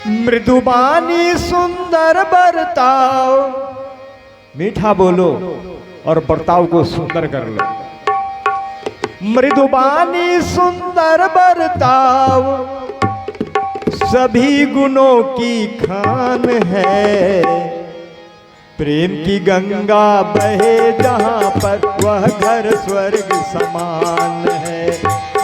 मृदुबानी सुंदर बर्ताव, मीठा बोलो और बर्ताव को सुंदर कर लो। मृदुबानी सुंदर बर्ताव सभी गुणों की खान है। प्रेम की गंगा बहे जहां पर वह घर स्वर्ग समान है।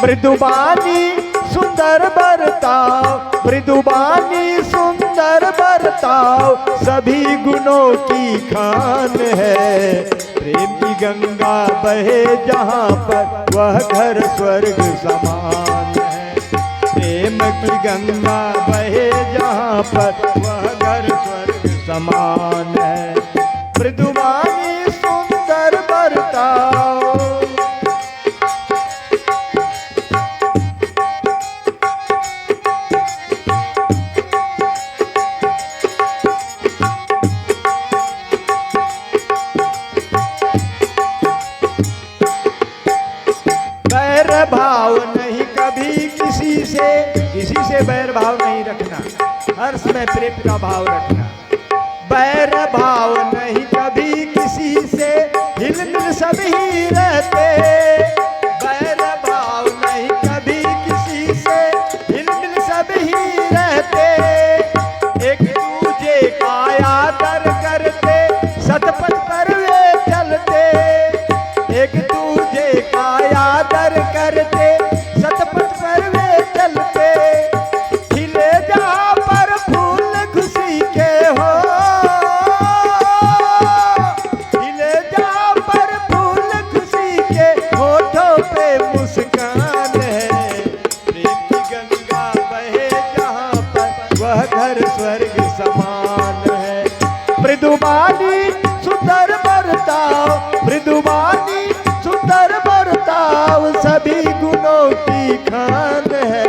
मृदुबानी सुंदर बर्ताव, मृदुबानी सुंदर बर्ताव सभी गुणों की खान है। प्रेम की गंगा बहे जहां पर वह घर स्वर्ग समान है। प्रेम की गंगा बहे जहां पर वह घर स्वर्ग समान है। मृदुबानी सुंदर बर्ताव, बैर भाव नहीं कभी किसी से बैर भाव नहीं रखना, हर समय प्रेम का भाव रखना। बैर भाव नहीं कभी किसी से, हिल मिल सभी रहते। बैर भाव नहीं कभी किसी से, हिल मिल सभी रहते। एक दूजे का आदर करते, सतपथ पर वे चलते। एक दूजे का आदर करते, सतपथ पर वे चलते। खिले जहां पर फूल खुशी के हो, खिले जहां पर फूल खुशी के, होठों पे मुस्कान है। प्रेम की गंगा बहे जहां पर वह घर स्वर्ग समान है। मृदुबानी सुंदर बर्ताव, मृदुबानी सुंदर बर्ताव सभी गुणों की खान है।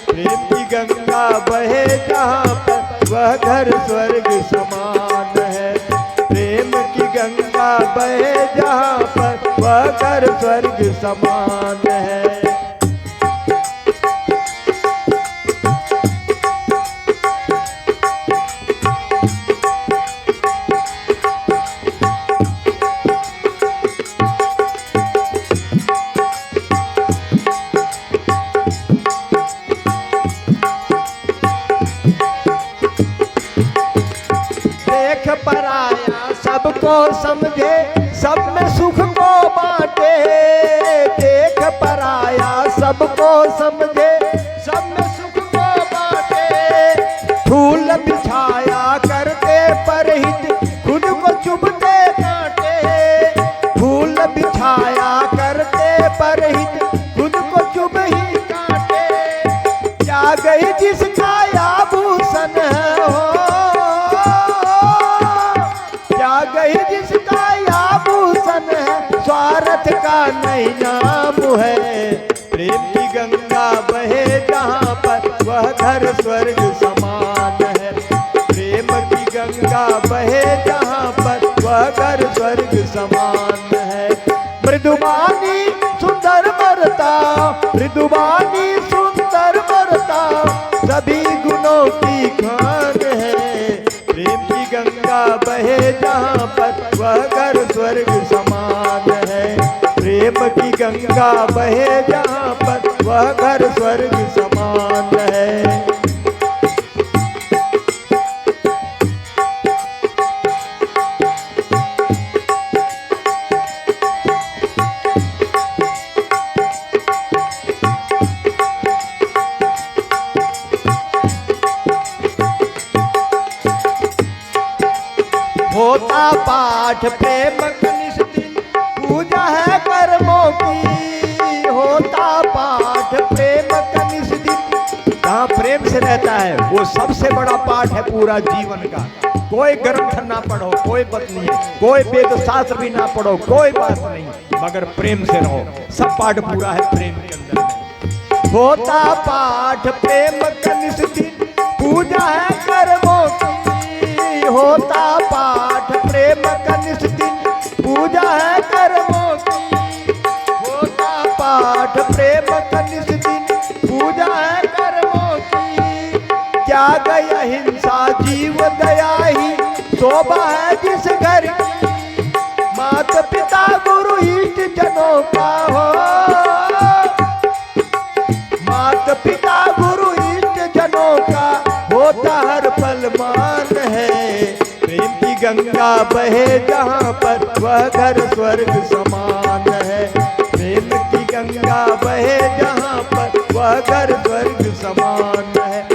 प्रेम की गंगा बहे जहां पर वह घर स्वर्ग समान है। प्रेम की गंगा बहे जहां पर वह घर स्वर्ग समान है। पराया सबको समझे, सब में सुख को बांटे। देख पराया सबको समझे, सब में सुख को बांटे। फूल बिछाया करते परहित, खुद को चुभते कांटे। फूल बिछाया करते परहित, खुद को चुभ ही कांटे। क्या गई जिसका आभूषण हो, गई जिसका आभूषण है, स्वार्थ का नहीं नाम है। प्रेम की गंगा बहे जहां पर वह घर स्वर्ग समान है। प्रेम की गंगा बहे जहां पर वह घर स्वर्ग समान है। मृदुबानी सुंदर बर्ताव, मृदुबानी सुंदर बर्ताव सभी गुणों की खान है। प्रेम की गंगा बहे जहां पर वह घर स्वर्ग समान है। प्रेम की गंगा बहे जहां पर वह घर स्वर्ग समान है। होता पाठ प्रेम कनिष्ठ, पूजा है कर्मों की। होता पाठ प्रेम कनिष्ठ, जहाँ प्रेम से रहता है वो सबसे बड़ा पाठ है पूरा जीवन का। कोई ग्रंथ ना पढ़ो, कोई बात नहीं, कोई वेद शास्त्र भी ना पढ़ो, कोई बात नहीं, मगर प्रेम से रहो। सब पाठ पूरा है प्रेम के अंदर में। होता पाठ प्रेम कनिष्ठ, पूजा है कर्मों की। होता पाठ प्रेम कनिष्ठ, पूजा है कर्मों की। होता पाठ प्रेम कनिष्ठ, पूजा है कर्मों की। त्याग अहिंसा जीव दया ही शोभा है जिस घर की, मात पिता गुरु इष्ट जनों का हो, मात पिता गुरु इष्ट जनों का होता हर पल मान है। प्रेम की गंगा बहे जहाँ पर वह घर स्वर्ग समान है। प्रेम की गंगा बहे जहाँ पर वह घर स्वर्ग समान है।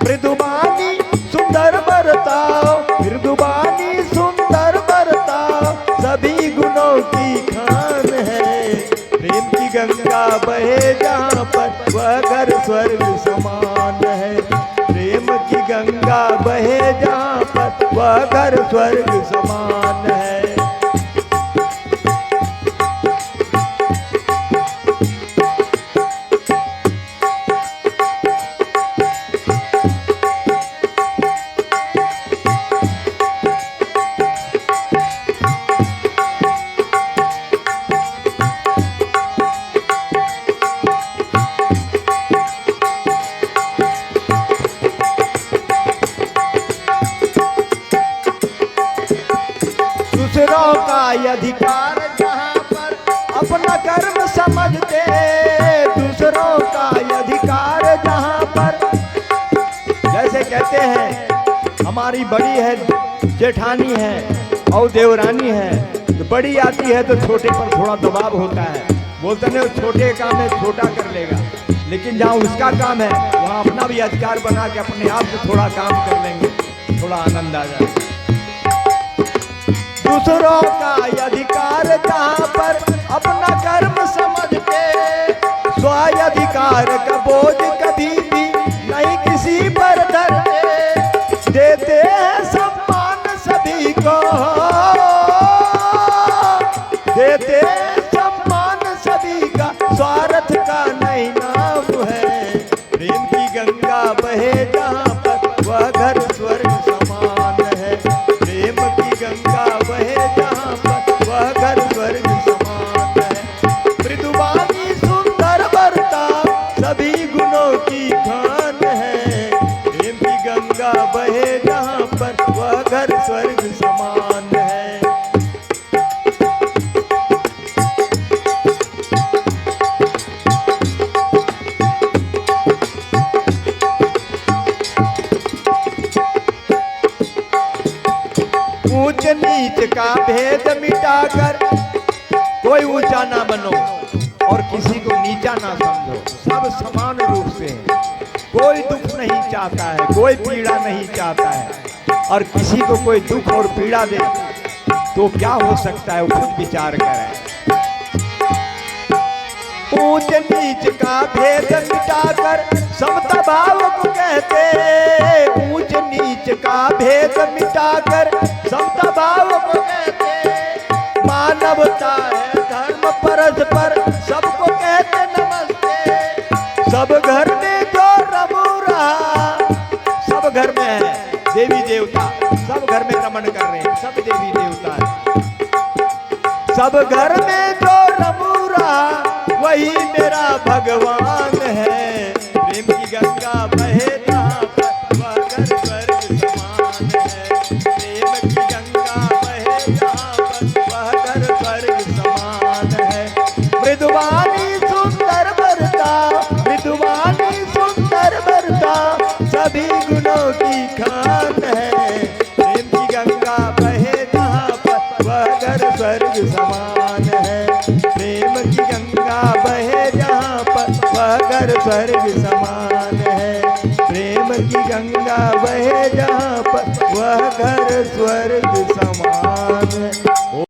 मृदुबानी सुंदर बरताओ, मृदुबानी सुंदर बरताओ, सभी गुणों की खान है। प्रेम की गंगा बहे जहाँ पर वह घर स्वर्ग समान है। प्रेम की गंगा बहे जहाँ पर वह घर स्वर्ग समान है। दूसरों का अधिकार जहाँ पर अपना कर्म समझते, दूसरों का अधिकार जहाँ पर, जैसे कहते हैं हमारी बड़ी है जेठानी है और देवरानी है, तो बड़ी आती है तो छोटे पर थोड़ा दबाव होता है, बोलते नहीं छोटे काम है छोटा कर लेगा, लेकिन जहाँ उसका काम है वहाँ अपना भी अधिकार बना के अपने आप से थोड़ा काम कर लेंगे, थोड़ा आनंद आ जाए। दूसरों का अधिकार जहाँ पर अपना कर्म समझते, स्वाधिकार का बोझ कभी भी नहीं किसी पर धरते, देते हैं सम्मान सभी को, देते हैं सम्मान सभी का, स्वार्थ का नहीं नाम है। प्रेम की गंगा बहे जहाँ पर वह घर स्वर्ग समान है। प्रेम की गंगा बहे जहाँ पर वह घर स्वर्ग समान है। मृदुबानी सुंदर बरताओ, सभी गुणों की खान है। प्रेम की गंगा बहे जहाँ पर वह घर स्वर्ग समान है। ऊंच नीच का भेद मिटाकर कोई ऊंचा ना बनो और किसी को नीचा ना समझो, सब समान रूप से हैं। कोई दुख नहीं चाहता है, कोई पीड़ा नहीं चाहता है, और किसी को कोई दुख और पीड़ा दे तो क्या हो सकता है वो खुद विचार करें। ऊंच नीच का भेद मिटाकर समता भाव को कहते, ऊंच नीच का भेद मिटाकर समता भाव को कहते, मानवता है धर्म परस्पर सबको कहते नमस्ते। सब घर में जो रमू रहा, सब घर में है देवी देवता, सब घर में रमन कर रहे हैं, सब देवी देवता है। सब घर में जो रमू रहा वही मेरा भगवान है। प्रेम की गंगा बहे जहाँ पर वह घर स्वर्ग समान है। प्रेम की गंगा बहे जहाँ पर वह घर स्वर्ग समान है। मृदुबानी सुंदर बरताओ, मृदुबानी सुंदर बरताओ, सभी गुणों की खान है। प्रेम की गंगा बहे जहाँ पर वह घर स्वर्ग समान है। प्रेम की गंगा बहे जहाँ पर वह घर स्वर्ग समान है। प्रेम की गंगा बहे जहाँ पर वह घर स्वर्ग समान है।